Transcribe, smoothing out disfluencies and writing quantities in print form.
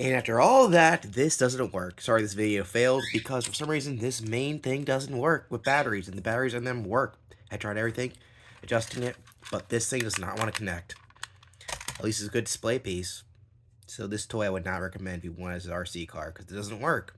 And after all that, this doesn't work. Sorry, this video failed because for some reason this main thing doesn't work with batteries, and the batteries in them work. I tried everything, adjusting it, but this thing does not want to connect. At least it's a good display piece. So this toy I would not recommend if you want as an RC car because it doesn't work.